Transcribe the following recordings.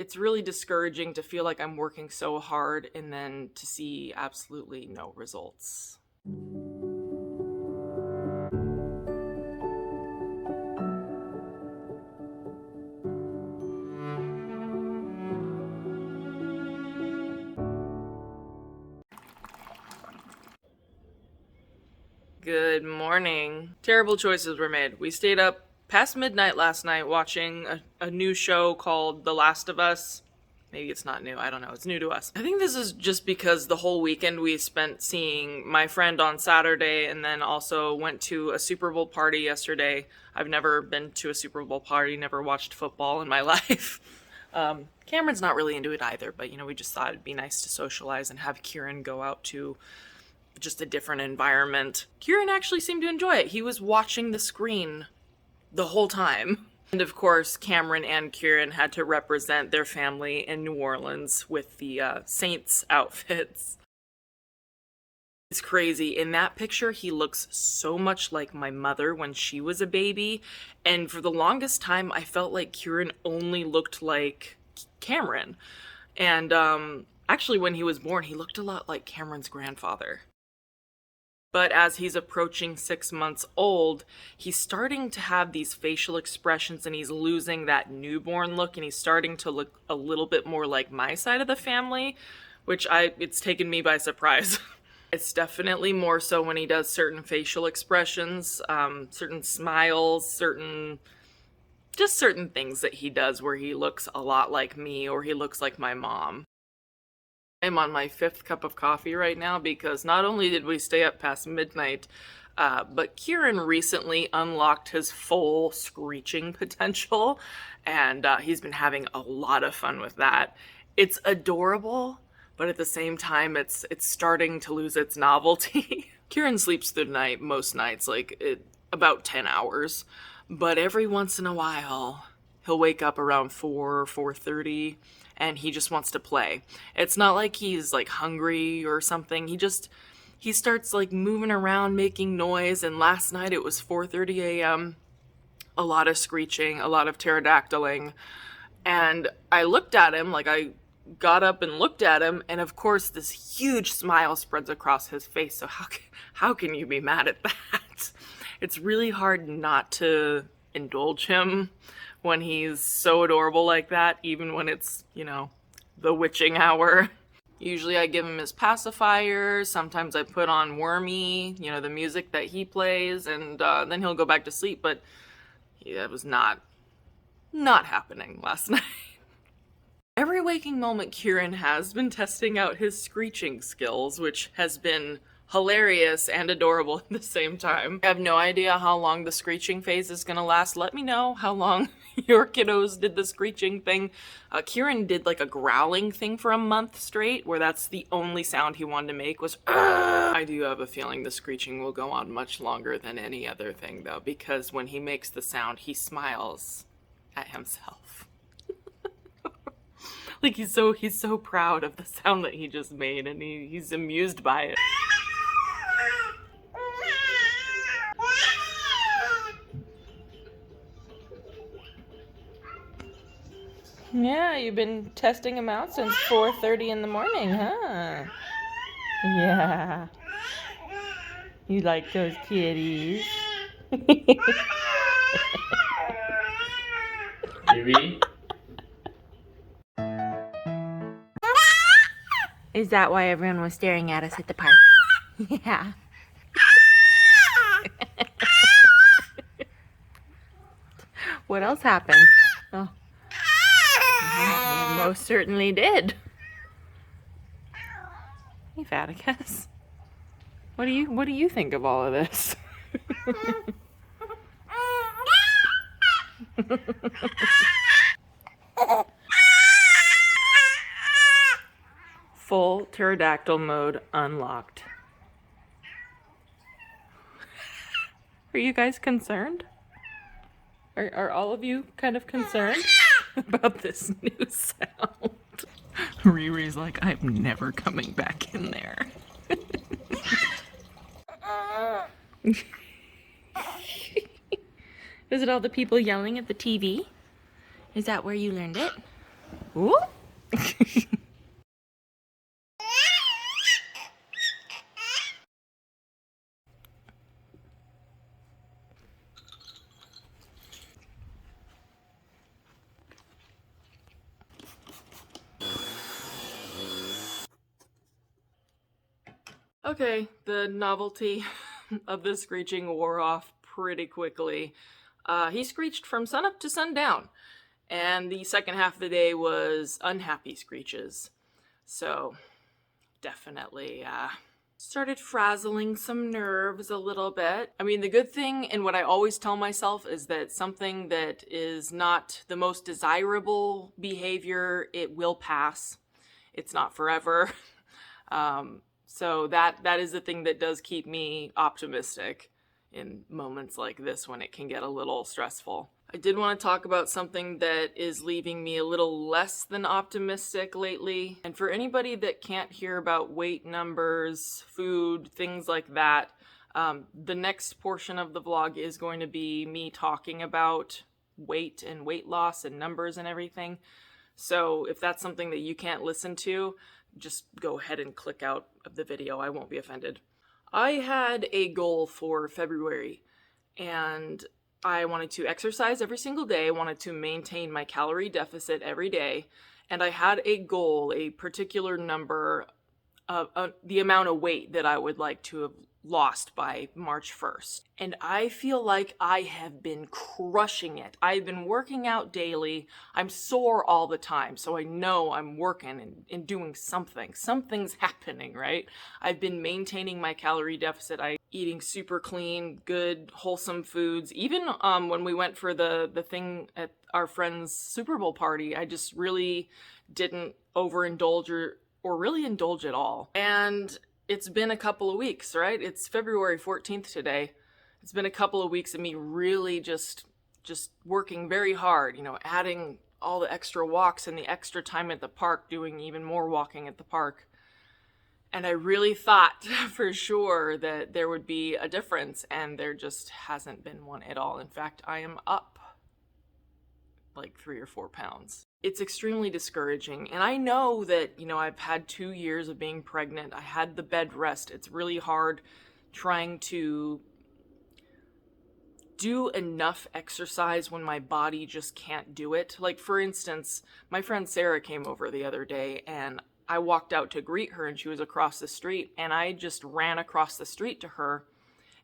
It's really discouraging to feel like I'm working so hard and then to see absolutely no results. Good morning. Terrible choices were made. We stayed up past midnight last night watching a new show called The Last of Us. Maybe it's not new, I don't know, it's new to us. I think this is just because the whole weekend we spent seeing my friend on Saturday and then also went to a Super Bowl party yesterday. I've never been to a Super Bowl party, never watched football in my life. Cameron's not really into it either, but we just thought it'd be nice to socialize and have Kieran go out to just a different environment. Kieran actually seemed to enjoy it. He was watching the screen the whole time. And of course, Kameron and Kieran had to represent their family in New Orleans with the Saints outfits. It's crazy. In that picture, he looks so much like my mother when she was a baby. And for the longest time, I felt like Kieran only looked like Kameron. And actually, when he was born, he looked a lot like Cameron's grandfather. But as he's approaching 6 months old, he's starting to have these facial expressions and he's losing that newborn look and he's starting to look a little bit more like my side of the family, which it's taken me by surprise. It's definitely more so when he does certain facial expressions, certain smiles, certain things that he does where he looks a lot like me or he looks like my mom. I'm on my 5th cup of coffee right now because not only did we stay up past midnight, but Kieran recently unlocked his full screeching potential, and he's been having a lot of fun with that. It's adorable, but at the same time, it's starting to lose its novelty. Kieran sleeps through the night most nights, about 10 hours, but every once in a while, he'll wake up around 4 or 4:30, and he just wants to play. It's not like he's hungry or something. He starts moving around, making noise. And last night it was 4:30 a.m. A lot of screeching, a lot of pterodactyling. And I looked at him, I got up and looked at him. And of course this huge smile spreads across his face. So how can you be mad at that? It's really hard not to indulge him when he's so adorable like that, even when it's, the witching hour. Usually I give him his pacifiers, sometimes I put on Wormy, the music that he plays, and then he'll go back to sleep, but that was not happening last night. Every waking moment, Kieran has been testing out his screeching skills, which has been hilarious and adorable at the same time. I have no idea how long the screeching phase is gonna last. Let me know how long your kiddos did the screeching thing. Kieran did a growling thing for a month straight, where that's the only sound he wanted to make was I do have a feeling the screeching will go on much longer than any other thing though, because when he makes the sound, he smiles at himself. He's so proud of the sound that he just made, and he's amused by it. Yeah, you've been testing him out since 4:30 in the morning, huh? Yeah. You like those kitties? Baby? Is that why everyone was staring at us at the park? Yeah. What else happened? Oh. It most certainly did. Hey, Faticus. What do you think of all of this? Full pterodactyl mode unlocked. Are you guys concerned? Are all of you kind of concerned about this new sound? Riri's like, I'm never coming back in there. Is it all the people yelling at the TV? Is that where you learned it? Ooh. Okay, the novelty of the screeching wore off pretty quickly. He screeched from sunup to sundown, and the second half of the day was unhappy screeches. So, definitely, started frazzling some nerves a little bit. I mean, the good thing, and what I always tell myself, is that something that is not the most desirable behavior, it will pass. It's not forever. So that is the thing that does keep me optimistic in moments like this when it can get a little stressful. I did want to talk about something that is leaving me a little less than optimistic lately. And for anybody that can't hear about weight numbers, food, things like that, the next portion of the vlog is going to be me talking about weight and weight loss and numbers and everything. So if that's something that you can't listen to, just go ahead and click out of the video. I won't be offended. I had a goal for February, and I wanted to exercise every single day. I wanted to maintain my calorie deficit every day. And I had a goal, a particular number of the amount of weight that I would like to have lost by March 1st. And I feel like I have been crushing it. I've been working out daily. I'm sore all the time, so I know I'm working and doing something. Something's happening, right? I've been maintaining my calorie deficit. I'm eating super clean, good, wholesome foods. Even when we went for the thing at our friend's Super Bowl party, I just really didn't overindulge or really indulge at all. And it's been a couple of weeks, right? It's February 14th today. It's been a couple of weeks of me really just working very hard, adding all the extra walks and the extra time at the park, doing even more walking at the park. And I really thought for sure that there would be a difference, and there just hasn't been one at all. In fact, I am up like 3 or 4 pounds. It's extremely discouraging. And I know that, I've had 2 years of being pregnant. I had the bed rest. It's really hard trying to do enough exercise when my body just can't do it. Like, for instance, my friend Sarah came over the other day, and I walked out to greet her, and she was across the street, and I just ran across the street to her,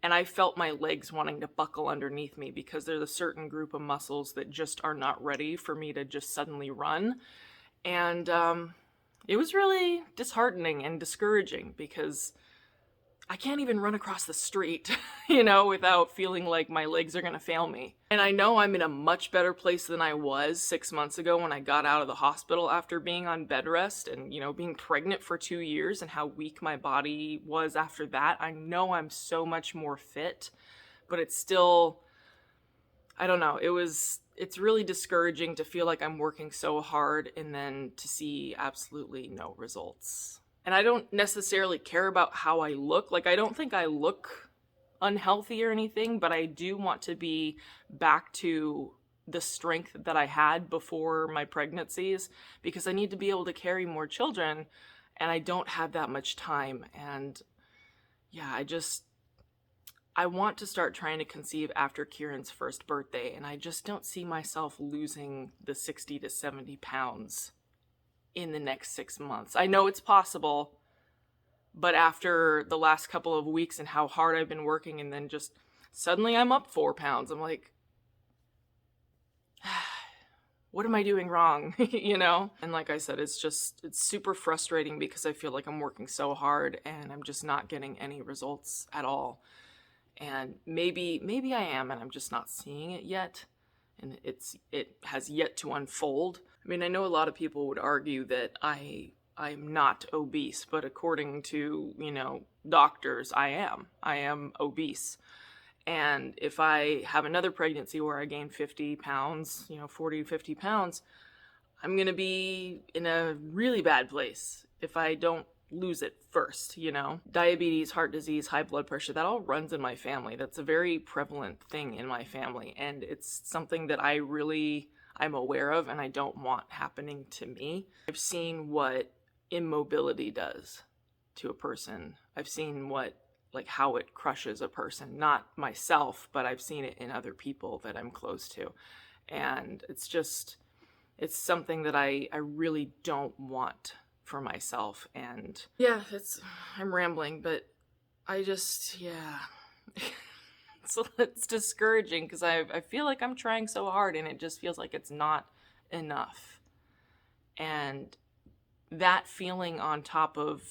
and I felt my legs wanting to buckle underneath me because there's a certain group of muscles that just are not ready for me to just suddenly run. And it was really disheartening and discouraging because I can't even run across the street, without feeling like my legs are going to fail me. And I know I'm in a much better place than I was 6 months ago when I got out of the hospital after being on bed rest and, being pregnant for 2 years and how weak my body was after that. I know I'm so much more fit, but it's still, I don't know. It's really discouraging to feel like I'm working so hard and then to see absolutely no results. And I don't necessarily care about how I look. Like, I don't think I look unhealthy or anything, but I do want to be back to the strength that I had before my pregnancies because I need to be able to carry more children, and I don't have that much time. And yeah, I want to start trying to conceive after Kieran's first birthday, and I just don't see myself losing the 60 to 70 pounds in the next 6 months. I know it's possible, but after the last couple of weeks and how hard I've been working, and then just suddenly I'm up 4 pounds, I'm like, what am I doing wrong? And like I said, it's super frustrating because I feel like I'm working so hard and I'm just not getting any results at all. And maybe I am, and I'm just not seeing it yet. And it has yet to unfold. I mean, I know a lot of people would argue that I'm not obese, but according to, doctors, I am obese. And if I have another pregnancy where I gain 50 pounds, 40 to 50 pounds, I'm going to be in a really bad place if I don't lose it first, Diabetes, heart disease, high blood pressure, that all runs in my family. That's a very prevalent thing in my family. And it's something that I I'm aware of and I don't want happening to me. I've seen what immobility does to a person. I've seen how it crushes a person. Not myself, but I've seen it in other people that I'm close to. And it's something that I really don't want for myself. And yeah, I'm rambling, but so it's discouraging because I feel like I'm trying so hard and it just feels like it's not enough. And that feeling on top of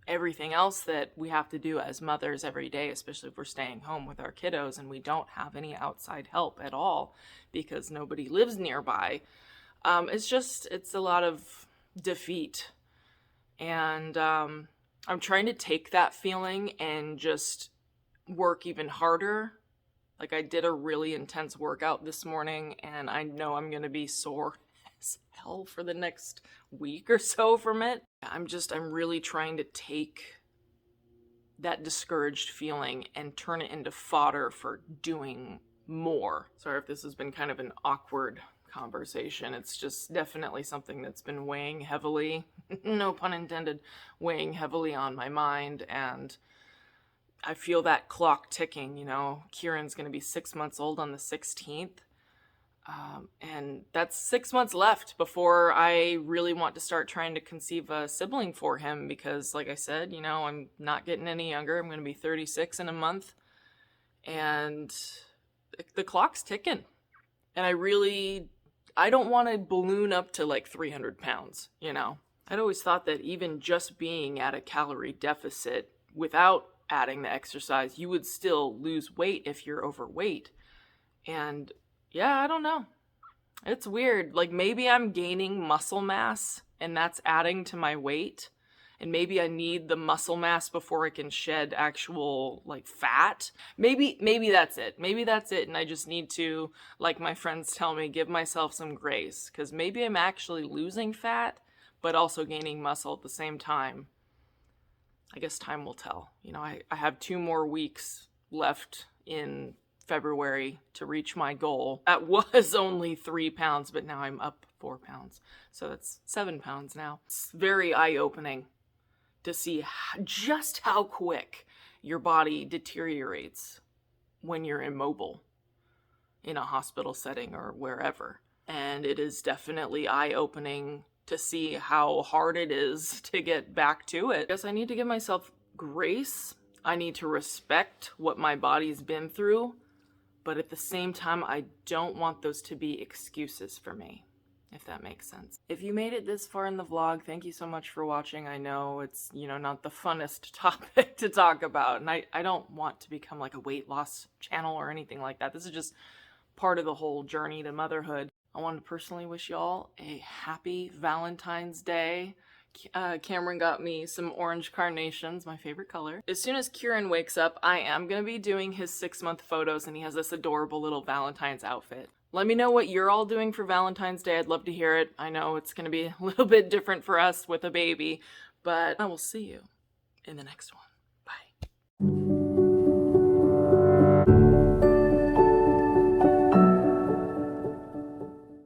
everything else that we have to do as mothers every day, especially if we're staying home with our kiddos and we don't have any outside help at all because nobody lives nearby, it's a lot of defeat. And I'm trying to take that feeling and just work even harder. Like, I did a really intense workout this morning and I know I'm gonna be sore as hell for the next week or so from it. I'm really trying to take that discouraged feeling and turn it into fodder for doing more. Sorry if this has been kind of an awkward conversation. It's just definitely something that's been weighing heavily, no pun intended, weighing heavily on my mind. And I feel that clock ticking, Kieran's going to be 6 months old on the 16th. And that's 6 months left before I really want to start trying to conceive a sibling for him because, like I said, I'm not getting any younger. I'm going to be 36 in a month. And the clock's ticking. And I don't want to balloon up to like 300 pounds, I'd always thought that even just being at a calorie deficit without adding the exercise, you would still lose weight if you're overweight. And yeah, I don't know. It's weird. Like, maybe I'm gaining muscle mass and that's adding to my weight. And maybe I need the muscle mass before I can shed actual fat. Maybe that's it. Maybe that's it. And I just need to, like my friends tell me, give myself some grace. Because maybe I'm actually losing fat, but also gaining muscle at the same time. I guess time will tell. I have 2 more weeks left in February to reach my goal. That was only 3 pounds, but now I'm up 4 pounds. So that's 7 pounds now. It's very eye-opening to see just how quick your body deteriorates when you're immobile in a hospital setting or wherever. And it is definitely eye-opening to see how hard it is to get back to it. I guess I need to give myself grace. I need to respect what my body's been through, but at the same time, I don't want those to be excuses for me, if that makes sense. If you made it this far in the vlog, thank you so much for watching. I know it's, not the funnest topic to talk about, and I don't want to become like a weight loss channel or anything like that. This is just part of the whole journey to motherhood. I want to personally wish y'all a happy Valentine's Day. Kameron got me some orange carnations, my favorite color. As soon as Kieran wakes up, I am going to be doing his 6-month photos, and he has this adorable little Valentine's outfit. Let me know what you're all doing for Valentine's Day. I'd love to hear it. I know it's going to be a little bit different for us with a baby, but I will see you in the next one.